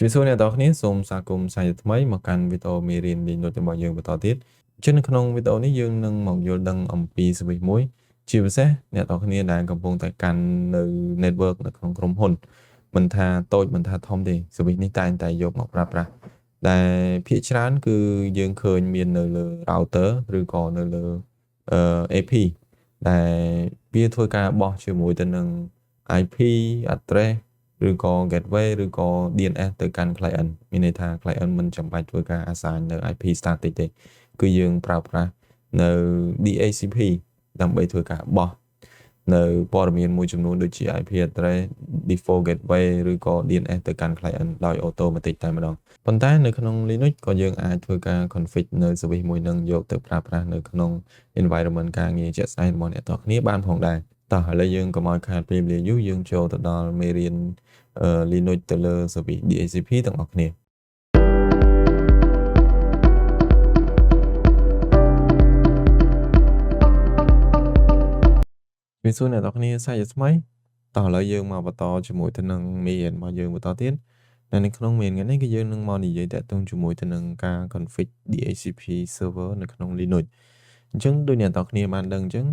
Chỉ số này đó này zoom sa cùng sai mấy mà cần video mì riêng đi nội dung dươngបន្តទៀតជានៅក្នុងវីដេអូនេះយើងនឹងមកយល់ដឹងអំពីសវិសមួយជាពិសេសអ្នកនរគ្នាដែលកំពុងតែកាន់នៅ network នៅក្នុងក្រុមហ៊ុនមិនថាតូចមិនថាធំទេសវិសនេះតែងតែយកមកប្រើប្រាស់ដែលភាគច្រើនគឺយើងឃើញមាននៅលើ router ឬក៏នៅលើAP ដែលវាធ្វើការបោះជាមួយទៅនឹង IP address ឬក៏ gateway ឬក៏ DNS ទៅកាន់ client មានន័យថា client មិនចាំបាច់ធ្វើការ assign នៅ IP static ទេគឺយើងប្រើប្រាស់នៅ DHCP ដើម្បីធ្វើការបោះនៅព័ត៌មានមួយចំនួនដូចជា IP address default gateway ឬក៏ DNS ទៅកាន់ client ដោយ automatic តែម្ដងប៉ុន្តែនៅក្នុង Linux ក៏យើងអាចធ្វើការ config នៅ service មួយនឹងយកទៅប្រើប្រាស់នៅក្នុង environment ការងារជាក់ស្ដែងរបស់អ្នកនរគ្នាបានផងដែរតោះឥឡូវយើងកុំឲ្យខាតពេលវេលាយូរយើងចូលទៅដល់មេរៀនLinux ទៅលើ service DHCP ទាំងអស់គ្នាវាសួរអ្នកនរគ្នាសាជាថ្មីតោះឥឡូវយើងមកបន្តជាមួយទៅនឹងមេរៀនរបស់យើងបន្តទៀតនៅក្នុងមេរៀននេះគឺយើងនឹងមកនិយាយតាក់ទងជាមួយទៅនឹងការ config DHCP server នៅក្នុង Linux អញ្ចឹងដូចអ្នកនរគ្នាបានដឹងអញ្ចឹង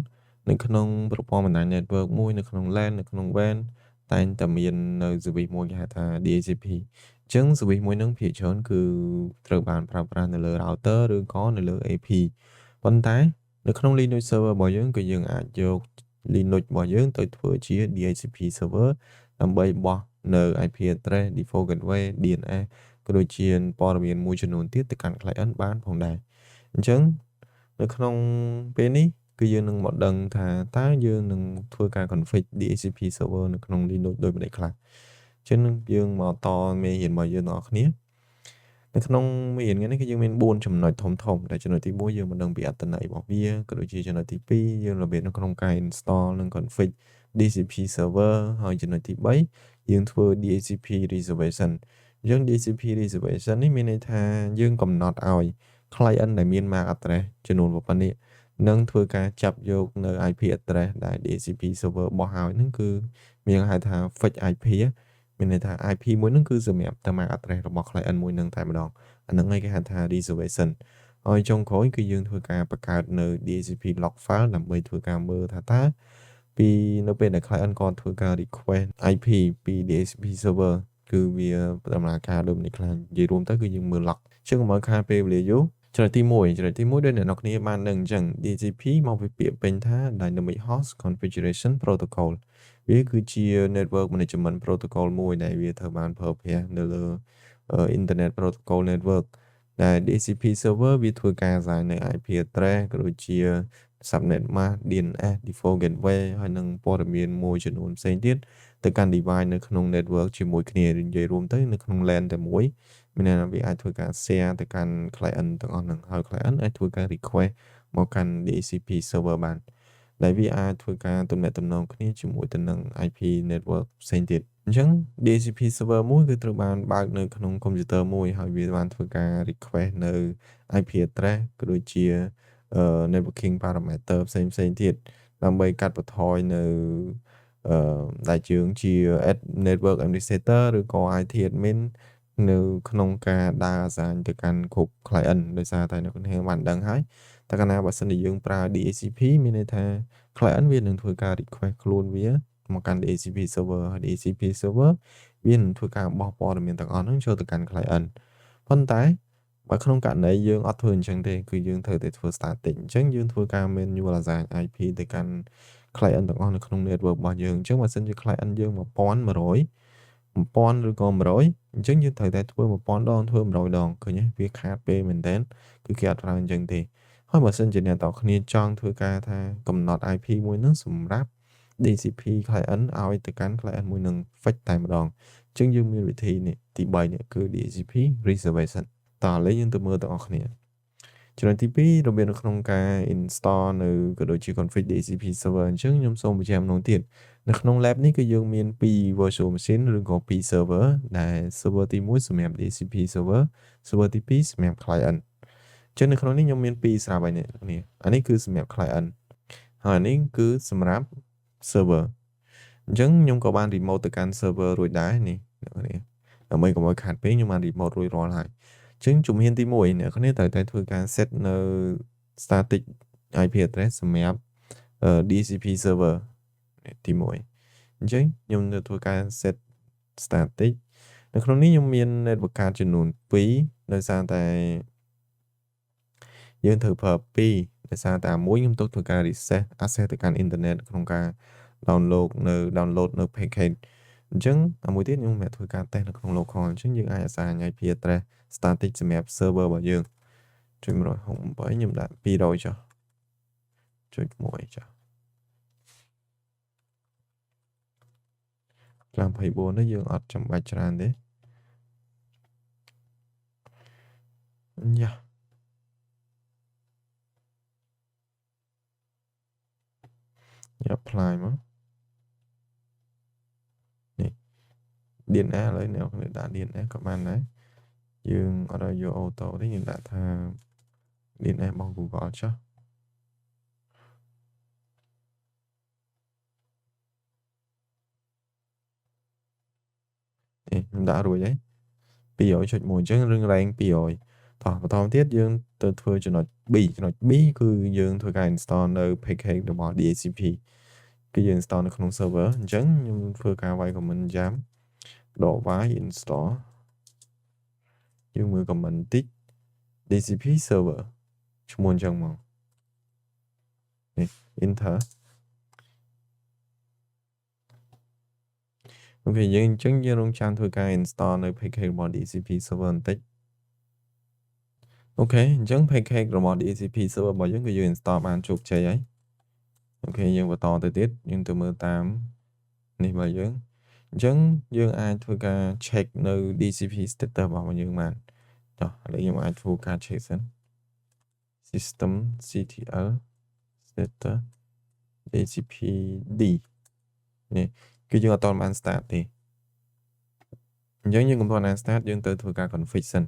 នៅក្នុងប្រព័ន្ធបណ្ដាញ network មួយនៅក្នុង LAN នៅក្នុង WAN តែងតែមាននៅ service មួយគេហៅថា DHCP អញ្ចឹង service មួយហ្នឹងភាគច្រើនគឺត្រូវបានប្រើប្រាស់នៅលើ router ឬក៏នៅលើ AP ប៉ុន្តែនៅក្នុង Linux server របស់យើងគឺយើងអាចយក Linux របស់យើងទៅធ្វើជា DHCP server ដើម្បីបោះនៅ IP address default gateway DNS ក៏ដូចជាព័ត៌មានមួយចំនួនទៀតទៅកាន់ client បានផងដែរអញ្ចឹងនៅក្នុងពេលនេះគឺយើងនឹងមកដឹងថាតើយើងនឹងធ្វើការ config DHCP server នៅក្នុង Linux ដូចម្តេចខ្លះអញ្ចឹងយើងមកតមេរៀនរបស់យើងទាំងអស់គ្នានៅក្នុងមេរៀននេះគឺយើងមាន4ចំណុចធំៗដែលចំណុចទី1យើងមកដឹងពីអត្ថន័យរបស់វាក៏ដូចជាចំណុចទី2យើងរបៀបនៅក្នុងការ install និង config DHCP server ហើយចំណុចទី3យើងធ្វើ DHCP reservation យើង DHCP reservation នេះមានន័យថាយើងកំណត់ឲ្យ client ដែលមាន MAC address ចំនួនប៉ុណ្ណេះនឹងធ្វើការចាប់យកនៅ IP address ដែល DHCP server បោះឲ្យហ្នឹងគឺមានហៅថា fixed IP មានន័យថា IP មួយហ្នឹងគឺសម្រាប់តែ MAC address របស់ client មួយហ្នឹងតែម្ដងអាហ្នឹងឯងគេហៅថា reservation ហើយចុងក្រោយគឺយើងធ្វើការបង្កើតនៅ DHCP log file ដើម្បីធ្វើការមើលថាតើពីនៅពេលដែល client គាត់ធ្វើការ request IP ពី DHCP server គឺវាដំណើរការដូចម្តេចខ្លះនិយាយរួមទៅគឺយើងមើល log ជាងមកខាតពេលវេលាយូរចំណុចទី1ដូចអ្នកនរគ្នាបានដឹងអញ្ចឹង DHCP មកពីពាក្យពេញថា Dynamic Host Configuration Protocol វាគឺជា network management protocol មួយដែលវាត្រូវបានប្រើប្រាស់នៅលើ Internet Protocol Network ដែល DHCP server វាធ្វើការ assign នៅ IP address ក៏ដូចជា subnet mask DNS default gateway ហើយនិងព័ត៌មានមួយចំនួនផ្សេងទៀតទៅកាន់ device នៅក្នុង network ជាមួយគ្នានិយាយរួមទៅនៅក្នុង LAN តែមួយមានន័យថាវាអាចធ្វើការ share ទៅកាន់ client ទាំងអស់ហ្នឹងហើយ client អាចធ្វើការ request មកកាន់ DHCP server បានដែលវាអាចធ្វើការទំនាក់ទំនងគ្នាជាមួយទៅនឹង IP network ផ្សេងទៀតអញ្ចឹង DHCP server មួយគឺត្រូវបានបើកនៅក្នុង computer មួយហើយវាបានធ្វើការ request នៅ IP address ក៏ដូចជាnetworking parameter ផ្សេងទៀតដើម្បីកាត់បន្ថយនៅដែលយើងជា network administrator ឬក៏ IT admin នៅក្នុងការដើរ assign ទៅកាន់គ្រប់ client ដោយសារតែអ្នកនរបានដឹងហើយតែកាលណាបើសិនជាយើងប្រើ DHCP មានន័យថា client វានឹងធ្វើការ request ខ្លួនវាមកកាន់ DHCP server ហើយ DHCP server វានឹងធ្វើការបោះព័ត៌មានទាំងអស់ហ្នឹងចូលទៅកាន់ client ប៉ុន្តែបើក្នុងករណីយើងអត់ធ្វើអញ្ចឹងទេគឺយើងត្រូវតែធ្វើ static អញ្ចឹងយើងធ្វើការ manual assign IP ទៅកាន់ client ទាំងអស់នៅក្នុង network របស់យើងអញ្ចឹងបើសិនជា client យើង1100 1000ឬក៏100អញ្ចឹងយើងត្រូវតែធ្វើ1000ដងធ្វើ100ដងឃើញទេវាខាតពេលមែនតើគឺគេអត់ប្រើអញ្ចឹងទេហើយបើសិនជាអ្នកទាំងគ្នាចង់ធ្វើការថាកំណត់ IP មួយហ្នឹងសម្រាប់ DHCP client ឲ្យទៅកាន់ client មួយនឹង fix តែម្ដងអញ្ចឹងយើងមានវិធីនេះទី3នេះគឺ DHCP reservation តោះឥឡូវយើងទៅមើលទាំងអស់គ្នាចំណុចទី2របៀបនៅក្នុងការ install នៅក៏ដូចជា config DHCP server អញ្ចឹងខ្ញុំសូមបញ្ជាក់ម្ដងទៀតនៅក្នុង lab នេះគឺយើងមាន2 virtual machine ឬក៏2 server ដែល server ទី1សម្រាប់ DHCP server server ទី2សម្រាប់ client អញ្ចឹងនៅក្នុងនេះខ្ញុំមាន2ស្រាប់ហើយនេះអានេះគឺសម្រាប់ client ហើយអានេះគឺសម្រាប់ server អញ្ចឹងខ្ញុំក៏បាន remote ទៅកាន់ server រួចដែរនេះអ្នកនាង ដើម្បីកុំឲ្យខាតពេកខ្ញុំបាន remote រួចរាល់ហើយអញ្ចឹងជំហានទី1អ្នកគ្នាត្រូវតែធ្វើការ set នៅ static IP address សម្រាប់DCP server ទី1អញ្ចឹងខ្ញុំនឹងធ្វើការ set static នៅក្នុងនេះខ្ញុំមាន network card ចំនួន2ដោយសារតែយើងត្រូវប្រើ2ដោយសារតែមួយខ្ញុំទុកធ្វើការ reset access ទៅកាន់ internet ក្នុងការ download នៅ package អញ្ចឹងមួយទៀតខ្ញុំមិនធ្វើការ test នៅក្នុង local អញ្ចឹងយើងអាចអាសា IP address static សម្រាប់ server របស់យើងចុច168ខ្ញុំដាក់200ចុះចុច1ចុះ24នេះយើងអត់ចាំបាច់ច្រើនទេយ៉ាapply មកនេះ DNA ឥឡូវអ្នកគ្នាដាក់ DNA ក៏បានដែរយើងអត់ឲ្យយក auto ទេយើងដាក់ថា DNA របស់ Google ចុះនេះខ្ញុំដាក់រួចហើយ200.1អញ្ចឹងរឿងរ៉ែង200តោះបន្តទៀតយើងទៅធ្វើចំណុច B ចំណុច B គឺយើងធ្វើការ install នៅ package របស់ DHCP គឺយើង install នៅក្នុង server អញ្ចឹងខ្ញុំធ្វើការវាយ command jam ដកវាយ install យើងមើល command តិច DHCP server ឈ្មោះអញ្ចឹងមកនេះ enter អូខេយើងអញ្ចឹងយើងរងចាំធ្វើការ install នៅ package របស់ DHCP server បន្តិចអូខេអញ្ចឹង package របស់ DHCP server របស់យើងគឺយើង install បានជោគជ័យហើយអូខេយើងបន្តទៅទៀតយើងទៅមើលតាមនេះរបស់យើងអញ្ចឹងយើងអាចធ្វើការ check នៅ DHCP status របស់យើងបានចុះឥឡូវខ្ញុំអាចធ្វើការ check សិន system ctl status DHCPD នេះគឺយើងអត់ទាន់បាន start ទេអញ្ចឹងយើងកុំទាន់បាន start យើងទៅធ្វើការ config សិន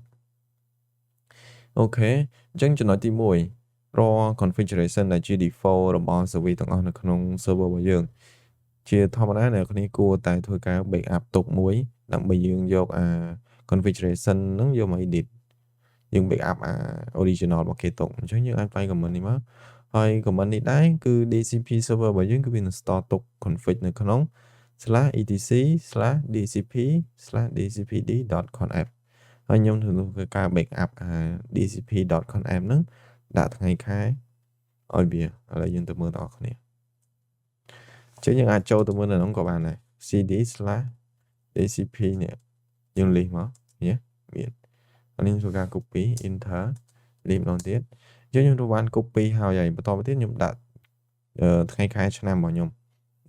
អូខេអញ្ចឹងចំណុចទី1 raw configuration ដែលជា default របស់ service ទាំងអស់នៅក្នុង server របស់យើងជាធម្មតាអ្នកនរគួរតែធ្វើការ backup ទុកមួយដើម្បីយើងយកconfiguration ហ្នឹងយកមក edit យើង backup original របស់គេទុកអញ្ចឹងយើងអាចវាយ command នេះមកហើយ command នេះដែរគឺ DHCP server របស់យើងគឺវា install ទុក config នៅក្នុង /etc/dhcp/dhcpd.conf ហើយខ្ញុំធ្វើការ backup dhcp.conf ហ្នឹងដាក់ថ្ងៃខែឲ្យវាឥឡូវយើងទៅមើលបងប្អូនគ្នាអញ្ចឹងយើងអាចចូលទៅមើលនៅហ្នឹងក៏បានដែរ cd/dhcp នេះយើង list មកនេះមានអានេះធ្វើការ copy enter list ម្ដងទៀតអញ្ចឹងខ្ញុំទៅបាន copy ហើយបន្តមកទៀតខ្ញុំដាក់ថ្ងៃខែឆ្នាំរបស់ខ្ញុំ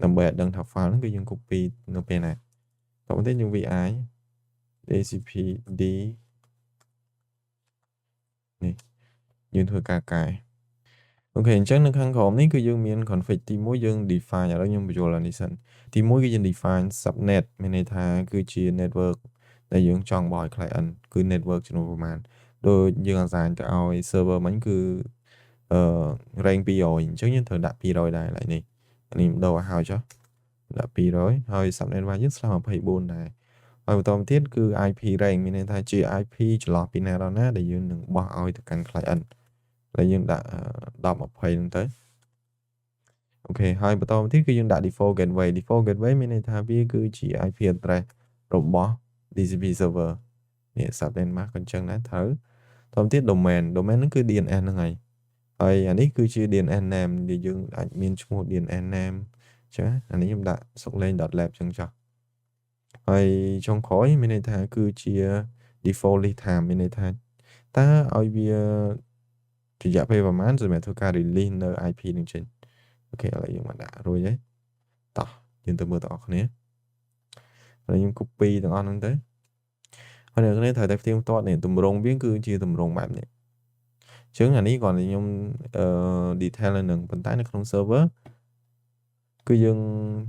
ដើម្បីឲ្យដឹងថា file ហ្នឹងគឺយើង copy នៅពេលណាបន្តមកទៀតយើង vi dhcpd នេះយើងធ្វើការកែអូខេអញ្ចឹងនៅខាងក្រោមនេះគឺយើងមាន config ទី1យើង define ឥឡូវខ្ញុំបញ្ចូលអានេះសិនទី1គឺយើង define subnet មានន័យថាគឺជា network ដែលយើងចង់បោះឲ្យ client គឺ network ចំនួនប្រមាណដូចយើង assign ទៅឲ្យ server មិញគឺrank 200អញ្ចឹងយើងត្រូវដាក់200ដែរឡើយនេះអានេះដូរឲ្យហើយចុះដាក់200ហើយ subnet របស់យើង/24ដែរហើយបន្តមកទៀតគឺ IP rank មានន័យថាជា IP ចន្លោះពីណាដល់ណាដែលយើងនឹងបោះឲ្យទៅកាន់ client ហើយយើងដាក់10 20ហ្នឹងទៅអូខេហើយបន្តមកទៀតគឺយើងដាក់ default gateway មានន័យថាវាគឺជា IP address របស់ DHCP server នេះ subnet mask ក៏អញ្ចឹងដែរត្រូវបន្តទៀត domain ហ្នឹងគឺ DNS ហ្នឹងហើយអានេះគឺជា DNS name ដែលយើងអាចមានឈ្មោះ DNS name ចឹងអានេះខ្ញុំដាក់សុកលេង .lab ចឹងចុះហើយចុងក្រោយមានន័យថាគឺជា default list time មានន័យថាតើឲ្យវារយៈពេលប្រហែលសម្រាប់ធ្វើការ release នៅ IP នឹងចេញអូខេឥឡូវយើងមកដាក់រួចហើយតោះយើងទៅមើលបងប្អូនគ្នាហើយខ្ញុំ copy ទាំងអស់ហ្នឹងទៅហើយអ្នកនរត្រូវតែផ្ទៀងផ្ទាត់នេះទម្រង់វាគឺជាទម្រង់បែបនេះអញ្ចឹងអានេះគាត់ខ្ញុំdetail នៅនឹងប៉ុន្តែនៅក្នុង server គឺយើង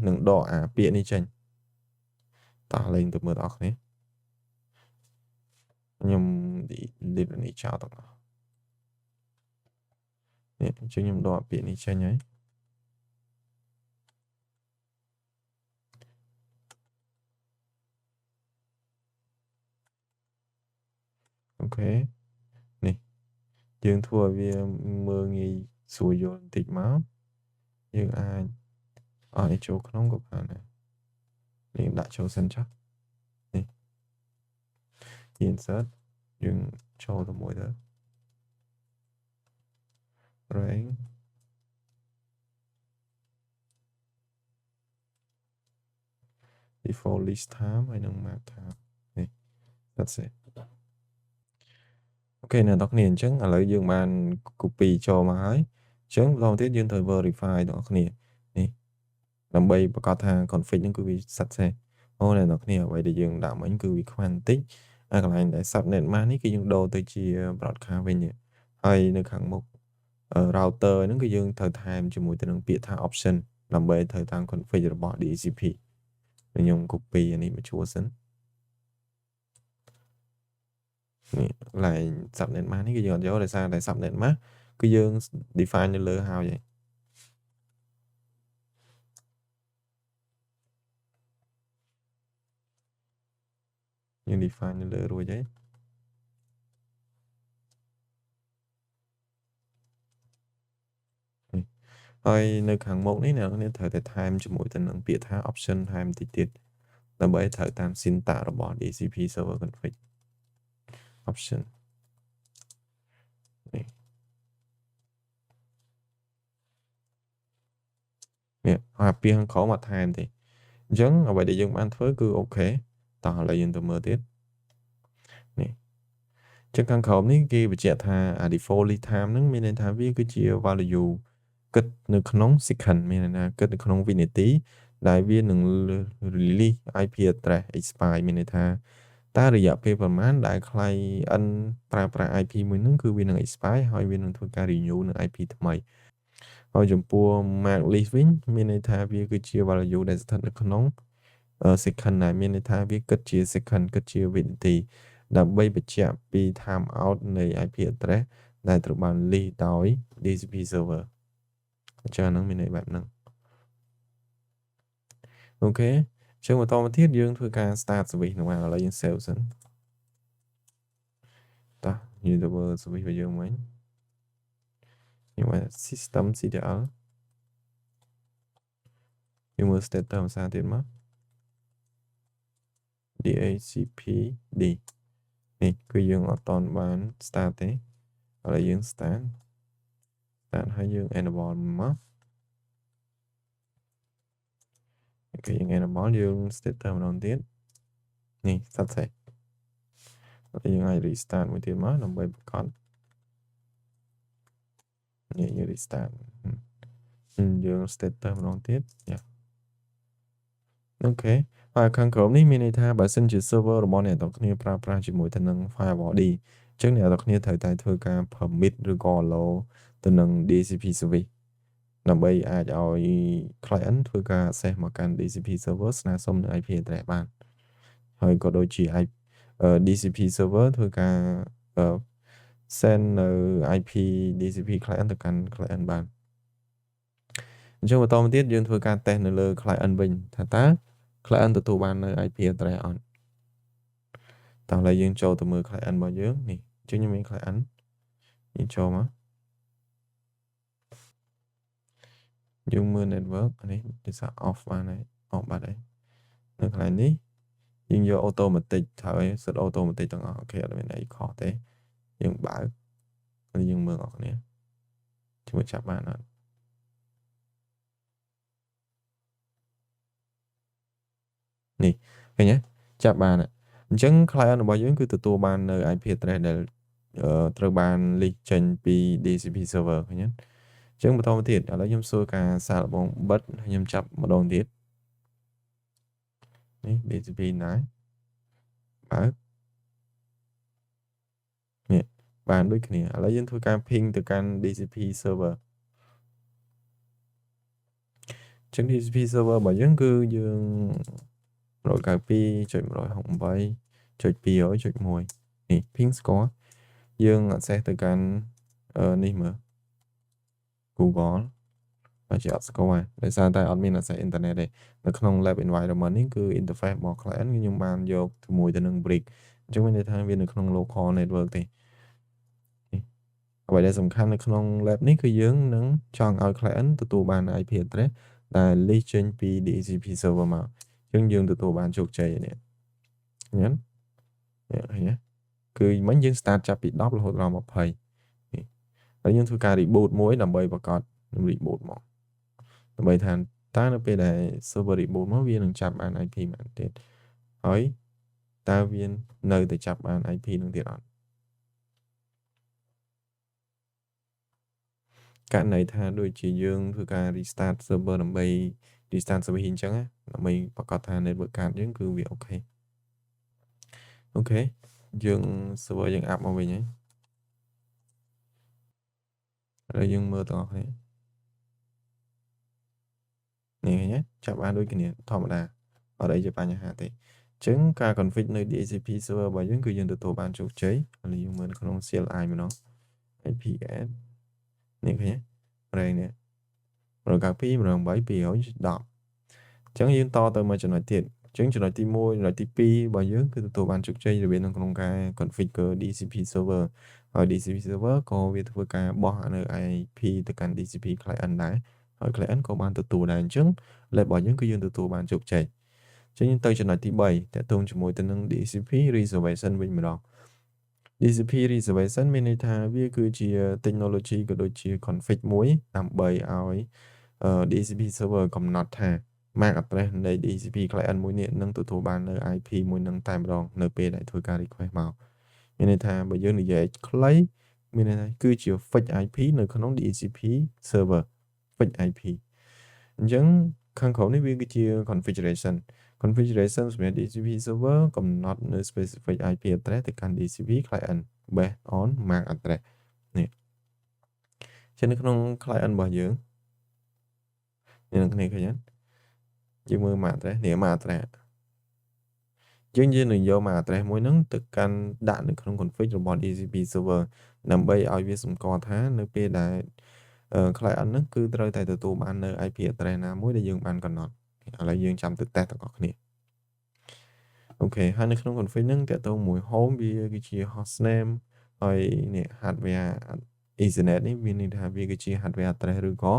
នឹងដកពាក្យនេះចេញតោះលេងទៅមើលបងប្អូនគ្នាខ្ញុំ delete នេះចោលទាំងអស់នេះអញ្ចឹងខ្ញុំដកពាក្យនេះចេញហើយ ok នេះយើងធ្វើឲ្យវាមើលងាយស្រួលយល់បន្តិចមកយើងអាចឲ្យចូលក្នុងក៏បានដែរនេះដាក់ចូលសិនចុះនេះ insert យើងចូលទៅមួយទៅ rank default list time ហើយនឹង map time នេះ that's it អូខេអ្នកនរគ្នាអញ្ចឹងឥឡូវយើងបាន copy ចូលមកហើយអញ្ចឹងម្ដងទៀតយើងត្រូវ verify ទាំងអស់គ្នានេះដើម្បីប្រកាសថា config ហ្នឹងគឺវា success អូអ្នកនរគ្នាអ្វីដែលយើងដាក់មិញគឺវាខ្វះបន្តិចហើយកន្លែងដែល subnet mask នេះគឺយើងដូរទៅជា broadcast វិញហើយនៅខាងមុខ router ហ្នឹងគឺយើងត្រូវថែមជាមួយទៅនឹងពាក្យថា option ដើម្បីត្រូវតាម config របស់ DHCP ខ្ញុំ copy អានេះមកជួសិននេះកន្លែង subnet mask នេះគឺយើងអត់យកដោយសារតែ subnet mask គឺយើង define នៅលើហើយយើង define នៅលើរួចហើយហើយនៅខាងមុខនេះអ្នកនរត្រូវតែថែមជាមួយទៅនឹងពាក្យថា option ថែមតិចទៀតដើម្បីត្រូវតាម syntax របស់ DHCP server config option នេះហើយពាក្យខាងក្រោមអត់ថែមទេអញ្ចឹងអ្វីដែលយើងបានធ្វើគឺអូខេតោះឥឡូវយើងទៅមើលទៀតនេះចឹងខាងក្រោមនេះគេបញ្ជាក់ថា default list time ហ្នឹងមានន័យថាវាគឺជា value គិតនៅក្នុង second មានន័យថាគិតនៅក្នុងវិនាទីដែលវានឹង release IP address expire មានន័យថាតើរយៈពេលប្រមាណដែល client ប្រើប្រាស់ IP មួយហ្នឹងគឺវានឹង expire ហើយវានឹងធ្វើការ renew នឹង IP ថ្មីហើយចំពោះ mark list វិញមានន័យថាវាគឺជា value ដែលស្ថិតនៅក្នុង second ដែលមានន័យថាវាគិតជា second គិតជាវិនាទីដើម្បីបញ្ជាក់ពី time out នៃ IP address ដែលត្រូវបាន list ដោយ DHCP server អញ្ចឹងហ្នឹងមានន័យបែបហ្នឹងអូខេអញ្ចឹងបន្តមកទៀតយើងធ្វើការ start service ហ្នឹងឥឡូវយើង save សិនតោះយើងទៅមើល service របស់យើងវិញយើងមក system CTL យើងមើល status ភាសាទៀតមក DHCPD នេះគឺយើងអត់តន់បាន start ទេឥឡូវយើង start ហើយយើង enable មកគឺយើង enable យើង status ម្ដងទៀតនេះ success ហើយយើងអាច restart មួយទៀតមកដើម្បីបង្កត់នេះយើង restart យើង status ម្ដងទៀតអូខេហើយខាងក្រោមនេះមានន័យថាបើសិនជា server របស់អ្នកទាំងគ្នាប្រើប្រាស់ជាមួយទៅនឹង firewall D អញ្ចឹងអ្នកទាំងគ្នាត្រូវតែធ្វើការ permit ឬក៏ allow ទៅនឹង DHCP service ដើម្បីអាចឲ្យ client ធ្វើការ access មកកាន់ DHCP server ស្នើសុំនៅ IP address បានហើយក៏ដូចជា DHCP server ធ្វើការ send នៅ IP DHCP client ទៅកាន់ client បានអញ្ចឹងបន្តមកទៀតយើងធ្វើការ test នៅលើ client វិញថាតើ client ទទួលបាននៅ IP address អត់តោះឥឡូវយើងចូលទៅមើល client របស់យើងនេះអញ្ចឹងខ្ញុំមាន client យើងចូលមកយើងមើល network នេះគេថា off បានហើយ off បាត់ហើយនៅកន្លែងនេះយើងយក automatic ហើយសិត automatic ទាំងអស់អូខេអត់មានអីខុសទេយើងបើកហើយយើងមើលអស់គ្នាជាមួយចាប់បានអត់នេះឃើញទេចាប់បានអញ្ចឹង client របស់យើងគឺទទួលបាននៅ IP address ដែលត្រូវបាន leak ចេញពី DHCP server ឃើញទេអញ្ចឹងបន្តមកទៀតឥឡូវខ្ញុំសួរការសាកល្បងបិទខ្ញុំចាប់ម្ដងទៀតនេះ DHCP ណាបើកនេះបានដូចគ្នាឥឡូវយើងធ្វើការ ping ទៅកាន់ DHCP server អញ្ចឹង DHCP server របស់យើងគឺយើង 192.168.200.1 នេះ ping score យើង access ទៅកាន់នេះមើល Google ហើយជាអត់ស្គាល់ដោយសារតែអត់មាន access internet ទេនៅក្នុង lab environment នេះគឺ interface របស់ client ខ្ញុំបានយកជាមួយទៅនឹង brick ចឹងមានន័យថាវានៅក្នុង local network ទេអ្វីដែលសំខាន់នៅក្នុង lab នេះគឺយើងនឹងចង់ឲ្យ client ទទួលបាន IP address ដែល list ចេញពី DHCP server មកអញ្ចឹងយើងទទួលបានជោគជ័យនេះឃើញទេឃើញទេគឺមិញយើង start ចាប់ពី10រហូតដល់20នេះហើយយើងធ្វើការ reboot មួយដើម្បីបង្កើត reboot មកដើម្បីថាតើនៅពេលដែល server reboot មកវានឹងចាប់បាន IP មែនទេហើយតើវានៅតែចាប់បាន IP នឹងទៀតអត់ករណីថាដូចជាយើងធ្វើការ restart server ដើម្បី restart server អញ្ចឹងដើម្បីប្រកាសថា network card យើងគឺវាអូខេយើង server យើង up មកវិញហើយហើយយើងមើលទាំងអស់គ្នានេះឃើញទេចាប់បានដូចគ្នាធម្មតាអត់អីជាបញ្ហាទេអញ្ចឹងការ config នៅ DHCP server របស់យើងគឺយើងទទួលបានជោគជ័យហើយយើងមើលនៅក្នុង CLI ម្ដង IP add នេះឃើញទេរែងនេះ192 108 210អញ្ចឹងយើងតទៅមួយចំណុចទៀតអញ្ចឹងចំណុចទី1ចំណុចទី2របស់យើងគឺទទួលបានជោគជ័យរបៀបនៅក្នុងការ configure DHCP server ហើយ DHCP server ក៏វាធ្វើការបោះនៅ IP ទៅកាន់ DHCP client ដែរហើយ client ក៏បានទទួលដែរអញ្ចឹង lab របស់យើងគឺយើងទទួលបានជោគជ័យអញ្ចឹងយើងទៅចំណុចទី3តកតងជាមួយទៅនឹង DHCP reservation វិញម្ដង DHCP reservation មានន័យថាវាគឺជា technology ក៏ដូចជា config មួយដើម្បីឲ្យDHCP server កំណត់ថា MAC address នៃ DHCP client មួយនេះនឹងទទួលបាននៅ IP មួយនឹងតែម្ដងនៅពេលដែលធ្វើការ request មកមានន័យថាបើយើងនិយាយខ្លីមានន័យថាគឺជា fixed IP នៅក្នុង DHCP server fixed IP អញ្ចឹងខាងក្រោមនេះវាគឺជា configuration សម្រាប់ DHCP server កំណត់នៅ specific IP address ទៅកាន់ DHCP client based on MAC address នេះចឹងនៅក្នុង client របស់យើងនេះនឹងគ្នាឃើញទេយើងមើល MAC address នេះ MAC address យើងនឹងយក MAC address មួយហ្នឹងទៅកាន់ដាក់នៅក្នុង config របស់ DHCP server ដើម្បីឲ្យវាសម្គាល់ថានៅពេលដែល client ហ្នឹងគឺត្រូវតែទទួលបាននៅ IP address ណាមួយដែលយើងបានកំណត់ឥឡូវយើងចាំទៅ test ទាំងអស់គ្នាអូខេហើយនៅក្នុង config ហ្នឹងតកតងមួយ home វាគឺជា hostname ហើយនេះ hardware ethernet នេះមានន័យថាវាគឺជា hardware address ឬក៏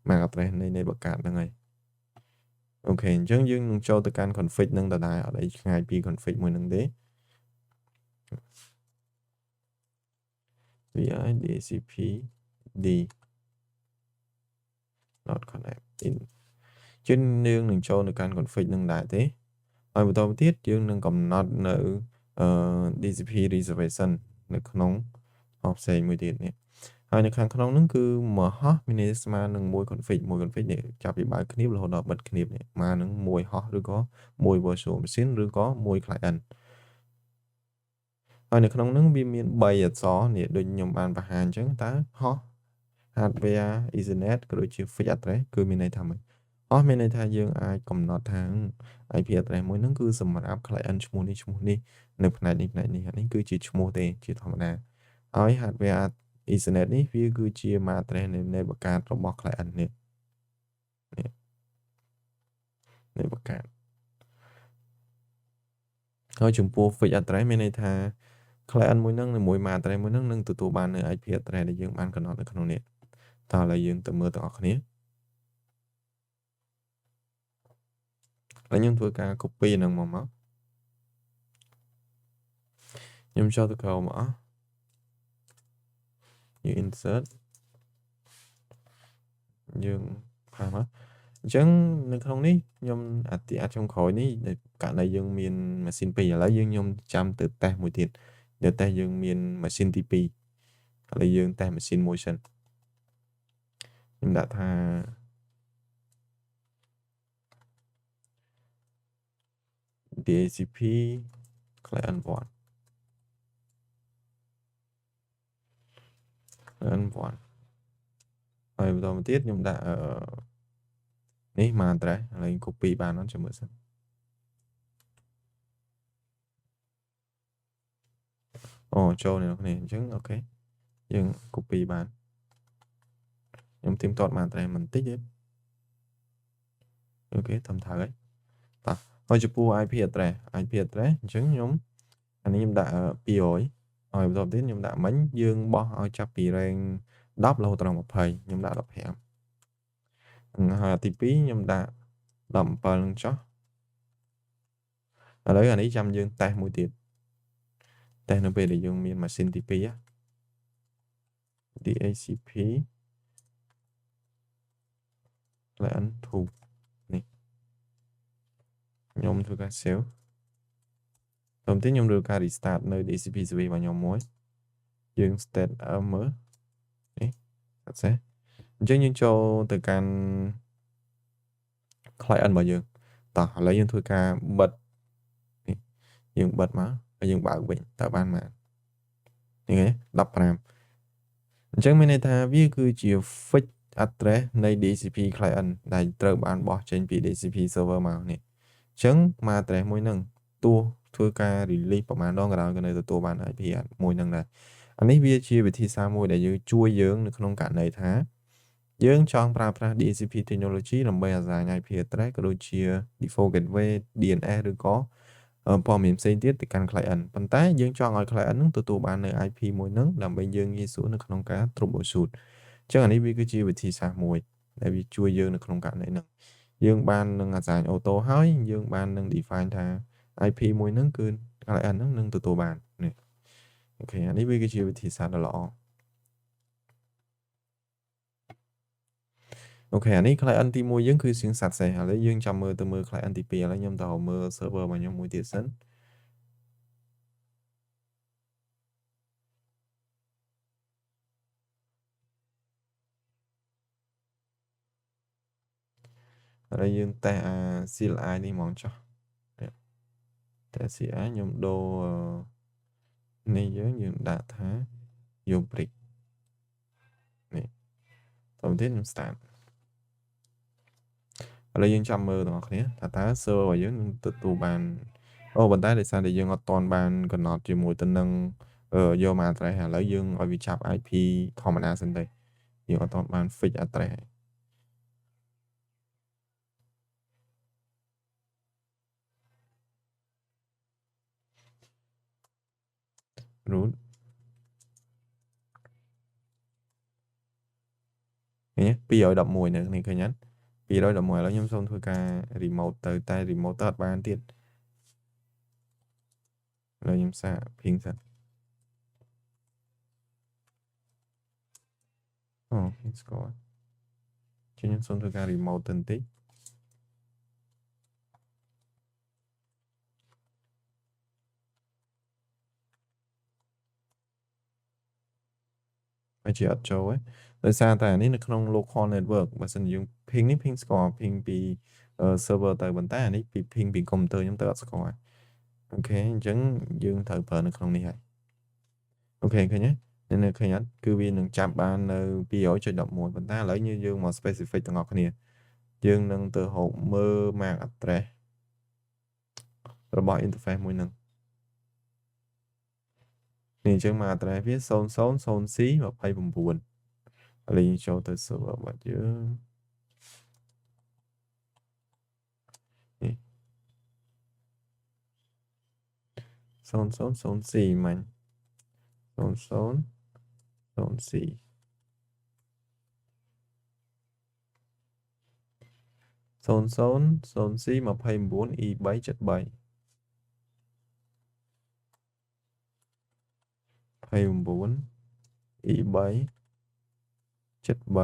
MAC address នៃ network card ហ្នឹងហើយអូខេអញ្ចឹងយើងនឹងចូលទៅកាន់ config ហ្នឹងដដែលអត់អីឆ្ងាយពី config មួយហ្នឹងទេ vi DHCP d .connect in ជាយើងនឹងចូលនៅកាន់ config ហ្នឹងដែរទេហើយបន្តទៅទៀតយើងនឹងកំណត់នៅ DHCP reservation នៅក្នុង offset មួយទៀតនេះហើយនៅខាងក្នុងហ្នឹងគឺមួយហោះមានន័យស្មើនឹងមួយ config នេះចាប់ពីបើកគ្នារហូតដល់បិទគ្នានេះមកនឹងមួយហោះឬក៏មួយ virtual machine ឬក៏មួយ client ហើយនៅក្នុងហ្នឹងវាមាន3អក្សរនេះដូចខ្ញុំបានបង្ហាញអញ្ចឹងតើហោះ hardware ethernet ក៏ដូចជា fixed address គឺមានន័យថាម៉េចមានន័យថាយើងអាចកំណត់ថា IP address មួយហ្នឹងគឺសម្រាប់ client ឈ្មោះនេះនៅផ្នែកនេះនេះគឺជាឈ្មោះទេជាធម្មតាហើយ hardware ethernet នេះវាគឺជា MAC address នៃ network card របស់ client នេះ network card ហើយចំពោះ fixed address មានន័យថា client មួយហ្នឹងមួយ MAC address មួយហ្នឹងនឹងទទួលបាននៅ IP address ដែលយើងបានកំណត់នៅក្នុងនេះតើឥឡូវយើងទៅមើលទាំងអស់គ្នាហើយខ្ញុំធ្វើការ copy ហ្នឹងមកខ្ញុំចូលទៅក្រោមអស់យើង insert យើងផាសមកអញ្ចឹងនៅក្នុងនេះខ្ញុំអាចចុងក្រោយនេះករណីយើងមានម៉ាស៊ីន2ឥឡូវខ្ញុំចាំទៅ test មួយទៀតទៅ test យើងមានម៉ាស៊ីនទី2ឥឡូវយើង test ម៉ាស៊ីនមួយសិនខ្ញុំដាក់ថា DHCP client 1ហើយបន្តមកទៀតខ្ញុំដាក់នេះមក address ឥឡូវ copy បានអត់ចាំមើលសិនចូលនៅក្នុងនេះអញ្ចឹងអូខេយើង copy បានខ្ញុំទៀមទាត់មក address បន្តិចទៀតអូខេតាមត្រូវហើយបាទហើយចំពោះ IP address អញ្ចឹងខ្ញុំ អានេះខ្ញុំដាក់200ហើយបន្ទាប់ទៀតខ្ញុំដាក់មិញយើងបោះឲ្យចាប់ពី rank 10រហូតដល់20ខ្ញុំដាក់15ហើយអាទី2ខ្ញុំដាក់17នឹងចុះឥឡូវអានេះចាំយើងតេស្តមួយទៀតតេស្តនៅពេលដែលយើងមានម៉ាស៊ីនទី2 DHCP client 2នេះខ្ញុំធ្វើការ save បន្ទាប់ទៀតខ្ញុំធ្វើការ restart នៅ DHCP service របស់ខ្ញុំមួយយើង state មើលនេះអត់សេះអញ្ចឹងយើងចូលទៅកាន់ client របស់យើងតោះឥឡូវយើងធ្វើការបិទនេះយើងបិទមកហើយយើងបើកវិញតើបានមកនេះ15អញ្ចឹងមានន័យថាវាគឺជា fix address នៃ DHCP client ដែលត្រូវបានបោះចេញពី DHCP server មកនេះអញ្ចឹងមក address មួយហ្នឹងទោះធ្វើការ release ប្រហែលដងក៏ដោយក៏នៅទទួលបាន IP មួយហ្នឹងដែរអានេះវាជាវិធីសាស្ត្រមួយដែលយើងជួយយើងនៅក្នុងករណីថាយើងចង់ប្រើប្រាស់ DHCP technology ដើម្បី assign IP address ក៏ដូចជា default gateway DNS ឬក៏ព័ត៌មានផ្សេងទៀតទៅកាន់ client ប៉ុន្តែយើងចង់ឲ្យ client ហ្នឹងទទួលបាននៅ IP មួយហ្នឹងដើម្បីយើងងាយស្រួលនៅក្នុងការ troubleshoot អញ្ចឹងអានេះវាគឺជាវិធីសាស្ត្រមួយដែលវាជួយយើងនៅក្នុងករណីហ្នឹងយើងបាននឹង assign auto ហើយយើងបាននឹង define ថា IP មួយហ្នឹងគឺ client ហ្នឹងនឹងទទួលបាននេះអូខេអានេះវាគឺជាវិធីសាស្ត្រដ៏ល្អអូខេអានេះ client ទី1យើងគឺជាងសត្វសេះឥឡូវយើងចាំមើលទៅមើល client ទី2ឥឡូវខ្ញុំទៅមើល server របស់ខ្ញុំមួយទៀតសិនឥឡូវយើងតេស្តអា CLI នេះហ្មងចុះតេស្ត CLI ខ្ញុំដូរនេះយើងដាក់ថា Yobrick នេះតទៅទៀតខ្ញុំ start ឥឡូវយើងចាំមើលទាំងអស់គ្នាថាតើ server របស់យើងនឹងទទួលបានប៉ុន្តែដោយសារតែយើងអត់ទាន់បានកំណត់ជាមួយទៅនឹងយកមក address ឥឡូវយើងឲ្យវាចាប់ IP ធម្មតាសិនទៅយើងអត់ទាន់បាន fix address root នេះ211នៅនេះឃើញអត់211ឥឡូវខ្ញុំសូមធ្វើការ remote ទៅតែ remote ទៅអត់បានទៀតឥឡូវខ្ញុំសាក ping សិនping ស្គាល់ខ្ញុំសូមធ្វើការ remote ទៅបន្តិចហើយជាអត់ចូលទេដោយសារតែអានេះនៅក្នុង local network បើសិនយើង ping នេះ ping ស្គាល់ ping ពី server ទៅប៉ុន្តែអានេះពី ping ពី computer ខ្ញុំទៅអត់ស្គាល់អូខេអញ្ចឹងយើងត្រូវប្រើនៅក្នុងនេះហើយអូខេឃើញទេនៅឃើញអត់គឺវានឹងចាប់បាននៅ 200.11 ប៉ុន្តែឥឡូវយើងមក specific ទាំងអស់គ្នាយើងនឹងទៅហៅមើល MAC address របស់ interface មួយហ្នឹងនេះអញ្ចឹង MAC address វា 000C 29ឥឡូវយើងចូលទៅ server របស់យើងនេះ 000C មិញ 000C 000C 29E373 29E373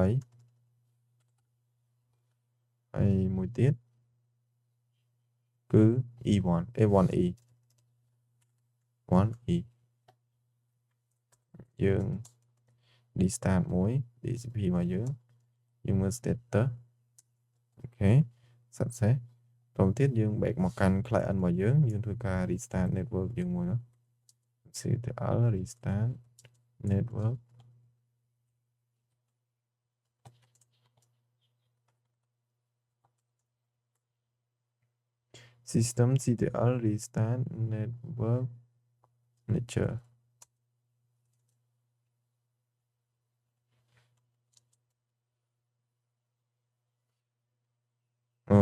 ហើយមួយទៀតគឺ E1 1E យើង restart មួយ DHCP របស់យើងមើល status អូខេ success តទៅទៀតយើង back មកកាន់ client របស់យើងធ្វើការ restart network យើងមួយ CTL restart network system CTL restart network manager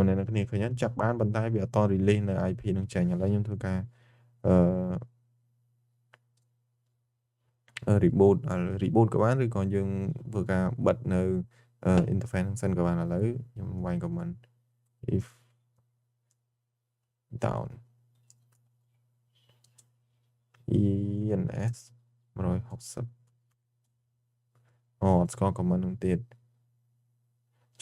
អ្នកនរគ្នាឃើញចាប់បានប៉ុន្តែវាអត់ត release នៅ IP នឹងចេញឥឡូវខ្ញុំធ្វើការ reboot reboot ក៏បានឬក៏យើងធ្វើការបិទនៅ interface ហ្នឹងសិនក៏បានឥឡូវខ្ញុំវាយ comment if down ENS 160អត់ស្គាល់ comment ហ្នឹងទៀត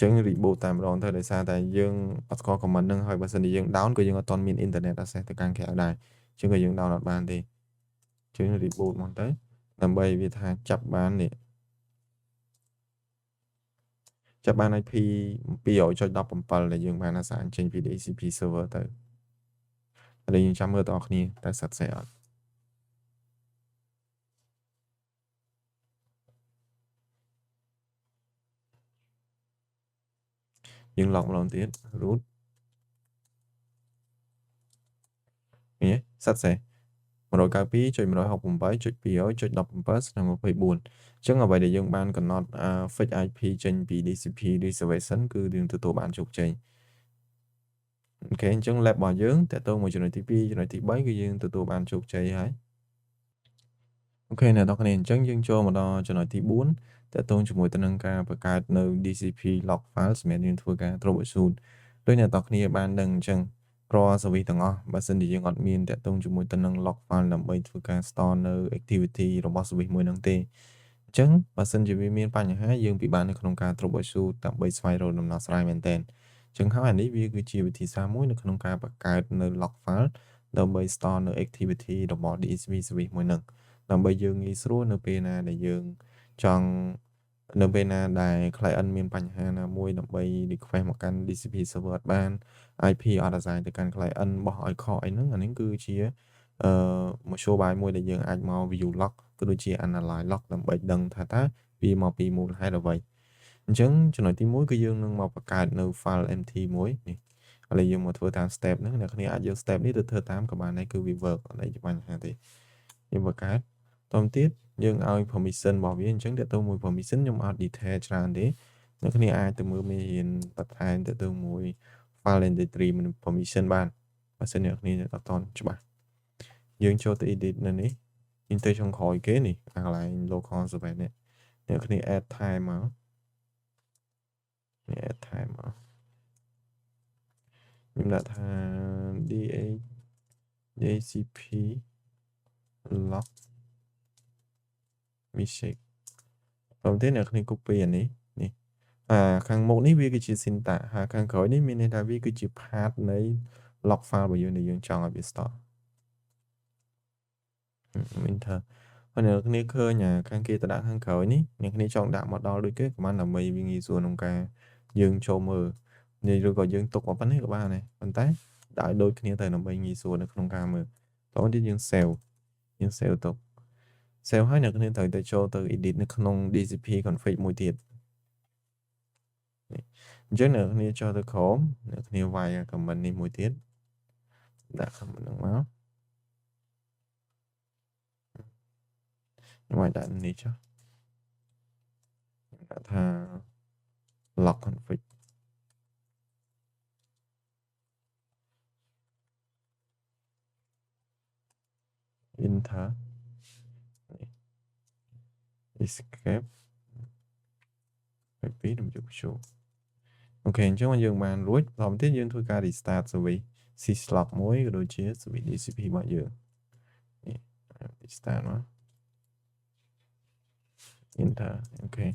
ចឹង reboot តែម្ដងទៅដោយសារតែយើងអត់ស្គាល់ comment ហ្នឹងហើយបើសិនជាយើង down ក៏យើងអត់ទាន់មាន internet access ទៅកាន់ក្រៅដែរចឹងក៏យើង down អត់បានទេចឹង reboot មកទៅដើម្បីវាថាចាប់បាននេះចាប់បាន IP 200.17 ដែលយើងបានអាសាចេញពី DHCP server ទៅហើយយើងចាំមើលតើអ្នកគ្នាតើសិតសេះអត់យើង log ម្ដងទៀត root នេះសិតសេះ 192.168.200.17/24 ចឹងអ្វីដែលយើងបានកំណត់fix IP ចេញពី DCP reservation គឺយើងទទួលបានជោគជ័យអូខេអញ្ចឹង lab របស់យើងតើតើមួយចំណុចទី2ចំណុចទី3គឺយើងទទួលបានជោគជ័យហើយអូខេអ្នកនរគ្នាអញ្ចឹងយើងចូលមកដល់ចំណុចទី4តើតើជាមួយទៅនឹងការបង្កើតនៅ DCP log file សម្រាប់យើងធ្វើការ troubleshoot ដោយអ្នកនរគ្នាបានដឹងអញ្ចឹងរាល់ service ទាំងអស់បើសិនជាយើងអត់មានតកតងជាមួយទៅនឹង log file ដើម្បីធ្វើការ store នៅ activity របស់ service មួយហ្នឹងទេអញ្ចឹងបើសិនជាវាមានបញ្ហាយើងពិបាកនៅក្នុងការ troubleshoot ដើម្បីស្វែងរកដំណោះស្រាយមែនទែនអញ្ចឹងហើយអានេះវាគឺជាវិធីសាស្ត្រមួយនៅក្នុងការបង្កើតនៅ log file ដើម្បី store នៅ activity របស់ DSP service មួយហ្នឹងដើម្បីយើងងាយស្រួលនៅពេលណាដែលយើងចង់នៅពេលណាដែល client មានបញ្ហាណាមួយដើម្បី request មកកាន់ DCP server អត់បាន IP អត់ assign ទៅកាន់ client បោះឲ្យខកអីហ្នឹងអានេះគឺជាមធ្យោបាយមួយដែលយើងអាចមក view log ក៏ដូចជា analyze log ដើម្បីដឹងថាតើវាមកពីមូលហេតុអ្វីអញ្ចឹងចំណុចទី1គឺយើងនឹងមកបង្កើតនៅ file empty មួយនេះឥឡូវយើងមកធ្វើតាម step ហ្នឹងអ្នកគ្នាអាចយក step នេះទៅធ្វើតាមក៏បានដែរគឺវា work អត់អីជាបញ្ហាទេយើងបង្កើតតទៅទៀតយើងឲ្យ permission របស់វាអញ្ចឹងតទៅមួយ permission ខ្ញុំអត់ detail ច្រើនទេអ្នកគ្នាអាចទៅមើលមេរៀនបន្ថែមទៅមួយ file entry permission បានបើសិនអ្នកគ្នាអត់តន់ច្បាស់យើងចូលទៅ edit នៅនេះយើងទៅចុងក្រោយគេនេះកន្លែង local server នេះអ្នកគ្នា add time មកនេះ add time មកខ្ញុំដាក់ថា DHCP log mistake ព្រមទាំងអ្នកគ្នា copy អានេះនេះខាងមុខនេះវាគឺជា syntax ហើយខាងក្រោយនេះមានន័យថាវាគឺជា path នៃ log file របស់យើងដែលយើងចង់ឲ្យវា store មានថាហើយអ្នកគ្នាឃើញខាងគេទៅដាក់ខាងក្រោយនេះអ្នកគ្នាចង់ដាក់មកដល់ដូចគេក៏បានដើម្បីវាងាយស្រួលក្នុងការយើងចូលមើលនេះឬក៏យើងទុកមកប៉ុណ្ណេះក៏បានដែរប៉ុន្តែដាក់ឲ្យដូចគ្នាទៅដើម្បីងាយស្រួលនៅក្នុងការមើលតោះទៀតយើង save ទុក save ហើយអ្នកគ្នាត្រូវទៅចូលទៅ edit នៅក្នុង DCP config មួយទៀតអញ្ចឹងអ្នកគ្នាចូលទៅ Chrome អ្នកគ្នាវាយ comment នេះមួយទៀតដាក់ comment ហ្នឹងមកខ្ញុំឲ្យដាក់នេះចុះដាក់ថា log config enter escape ពីខ្ញុំយកចូលអូខេអញ្ចឹងយើងបានរួចបន្តទៀតយើងធ្វើការ restart service syslog មួយក៏ដូចជា service DCP របស់យើងនេះ restart មក enter អូខេ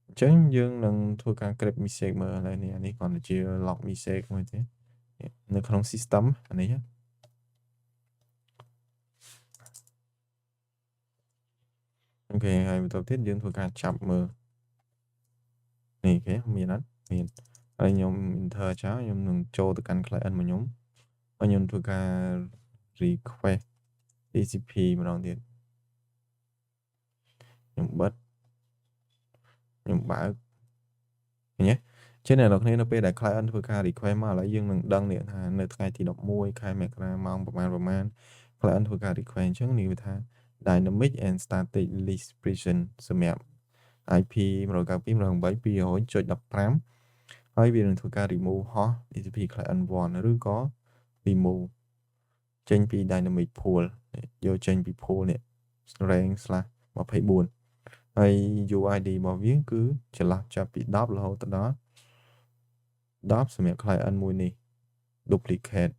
អញ្ចឹងយើងនឹងធ្វើការ grab mistake មើលឥឡូវនេះអានេះគ្រាន់តែជា log mistake មួយទេនៅក្នុង system អានេះអូខេហើយបន្តទៀតយើងធ្វើការចាប់មើលនេះគេមានអត់មានហើយខ្ញុំ enter ចោលខ្ញុំនឹងចូលទៅកាន់ client របស់ខ្ញុំហើយខ្ញុំធ្វើការ request DCP ម្ដងទៀតខ្ញុំបិទខ្ញុំបើកឃើញទេជាអ្នកនរគ្នានៅពេលដែល client ធ្វើការ request មកឥឡូវយើងនឹងដឹងនេះថានៅថ្ងៃទី11ខែមករាម៉ោងប្រហែល client ធ្វើការ request អញ្ចឹងនេះវាថា dynamic and static list precision សម្រាប់ IP 192.168.200.15 ហើយវានឹងធ្វើការ remove host DCP client 1ឬក៏ remove ចេញពី dynamic pool យកចេញពី pool នេះ rank/ 24 ហើយ UID របស់វាគឺចន្លោះចាប់ពី10រហូតដល់10សម្រាប់ client មួយនេះ duplicate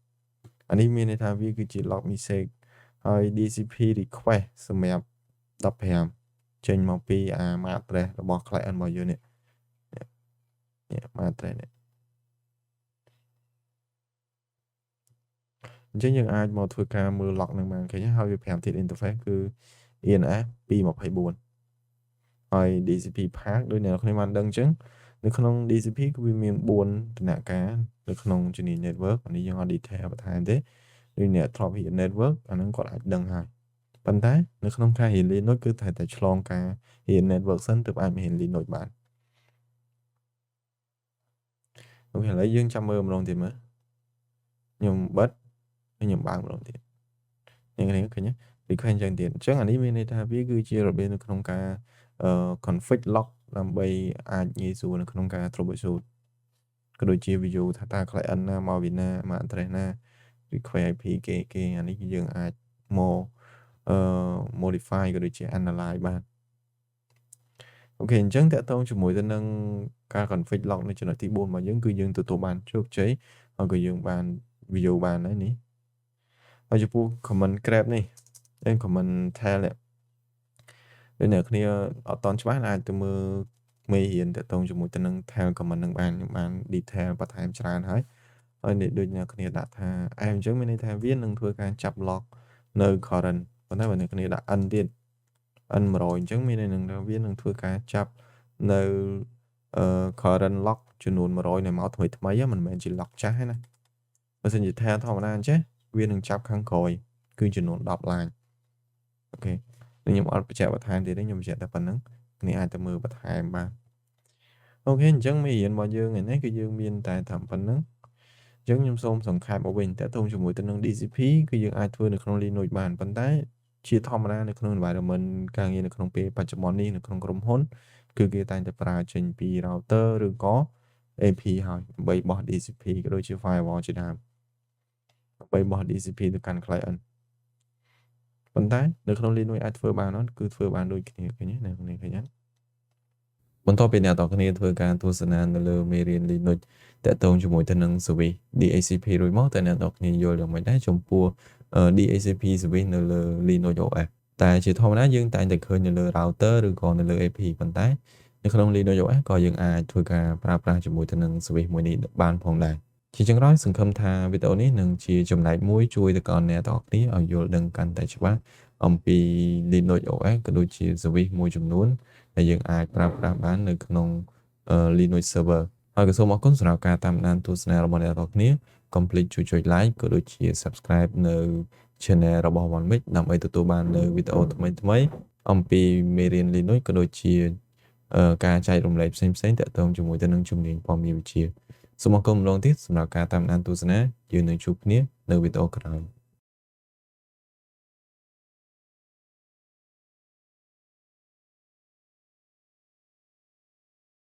អានេះមានន័យថាវាគឺជា log message ហើយ DCP request សម្រាប់15ចេញមកពីអា matrix របស់ client របស់យើងនេះ matrix នេះអញ្ចឹងយើងអាចមកធ្វើការមើល log នឹងបានឃើញហើយវា5ទៀត interface គឺ ENS 224ហើយ DCP path ដូចអ្នកនរបានដឹងអញ្ចឹងនៅក្នុង DCP គឺវាមាន4ដំណាក់កាលនៅក្នុងជំនាញ network អានេះយើងអត់ detail បន្ថែមទេដូចអ្នកធ្លាប់រៀន network អាហ្នឹងគាត់អាចដឹងហើយប៉ុន្តែនៅក្នុងការរៀន Linux គឺត្រូវតែឆ្លងការរៀន network សិនទើបអាចមករៀន Linux បានអូខេឥឡូវយើងចាំមើលម្ដងទៀតមើលខ្ញុំបិទហើយខ្ញុំបើកម្ដងទៀតនេះឃើញទេ request អញ្ចឹងទៀតអញ្ចឹងអានេះមានន័យថាវាគឺជារបៀបនៅក្នុងការ config log ដើម្បីអាចងាយស្រួលនៅក្នុងការ troubleshoot ក៏ដូចជា view ថាតើ client ណាមកពីណា address ណា request IP គេអានេះគឺយើងអាចមក modify ក៏ដូចជា analyze បានអូខេអញ្ចឹងតើតើជាមួយទៅនឹងការ config log នៅចំណុចទី4របស់យើងគឺយើងទទួលបានជោគជ័យហើយក៏យើងបាន view បានហើយនេះហើយចំពោះ comment grab នេះ comment tail នេះដូចអ្នកគ្នាអត់តន់ច្បាស់អាចទៅមើលមេរៀនតទៅជាមួយទៅនឹង tail comment នឹងបានខ្ញុំបាន detail បន្ថែមច្រើនហើយនេះដូចអ្នកគ្នាដាក់ថាអញ្ចឹងមានន័យថាវានឹងធ្វើការចាប់ log នៅ current ប៉ុន្តែបើអ្នកគ្នាដាក់ n ទៀត n 100អញ្ចឹងមានន័យថាវានឹងធ្វើការចាប់នៅ current log ចំនួន100នៅមកថ្មីមិនមែនជា log ចាស់ទេណាបើសិនជា tail ធម្មតាអញ្ចឹងវានឹងចាប់ខាងក្រោយគឺចំនួន10 line អូខេខ្ញុំអត់បញ្ជាក់បន្ថែមទៀតទេខ្ញុំបញ្ជាក់តែប៉ុណ្្នឹងនេះអាចទៅមើលបន្ថែមបានអូខេអញ្ចឹងមេរៀនរបស់យើងថ្ងៃនេះគឺយើងមានតែតាមប៉ុណ្្នឹងអញ្ចឹងខ្ញុំសូមសង្ខេបមកវិញតើតើជាមួយទៅនឹង DCP គឺយើងអាចធ្វើនៅក្នុង Linux បានប៉ុន្តែជាធម្មតានៅក្នុង environment ការងារនៅក្នុងពេលបច្ចុប្បន្ននេះនៅក្នុងក្រុមហ៊ុនគឺគេតែងតែប្រើចេញពី router ឬក៏ AP ហើយដើម្បីបោះ DCP ក៏ដូចជា firewall ជាដើមដើម្បីបោះ DCP ទៅកាន់ client ប៉ុន្តែនៅក្នុង Linux អាចធ្វើបាននោះគឺធ្វើបានដូចគ្នាឃើញទេអ្នកគ្នាឃើញទេបន្ទាប់ពីអ្នកទាំងគ្នាធ្វើការទស្សនានៅលើមេរៀន Linux តាក់ទងជាមួយទៅនឹង service DHCP រួចមកតើអ្នកទាំងគ្នាយល់យ៉ាងម៉េចដែរចំពោះ DHCP service នៅលើ Linux OS តែជាធម្មតាយើងតែងតែឃើញនៅលើ router ឬក៏នៅលើ AP ប៉ុន្តែនៅក្នុង Linux OS ក៏យើងអាចធ្វើការប្រើប្រាស់ជាមួយទៅនឹង service មួយនេះបានផងដែរជាចុងក្រោយសង្ឃឹមថាវីដេអូនេះនឹងជាចំណែកមួយជួយទៅដល់អ្នកទាំងអស់គ្នាឲ្យយល់ដឹងកាន់តែច្បាស់អំពី Linux OS ក៏ដូចជា service មួយចំនួនដែលយើងអាចប្រើប្រាស់បាននៅក្នុង Linux server ហើយក៏សូមអរគុណសម្រាប់ការតាមដានទស្សនារបស់អ្នកទាំងអស់គ្នាកុំភ្លេចជួយចុច like ក៏ដូចជា subscribe នៅ channel របស់ One Mic ដើម្បីទទួលបាននៅវីដេអូថ្មីៗអំពីមេរៀន Linux ក៏ដូចជាការចែករំលែកផ្សេងៗទាក់ទងជាមួយទៅនឹងជំនាញព័ត៌មានវិទ្យាសូមអរគុណម្ដងទៀតសម្រាប់ការតាមដានទស្សនាយើងនឹងជួបគ្នានៅវីដេអូក្រោយ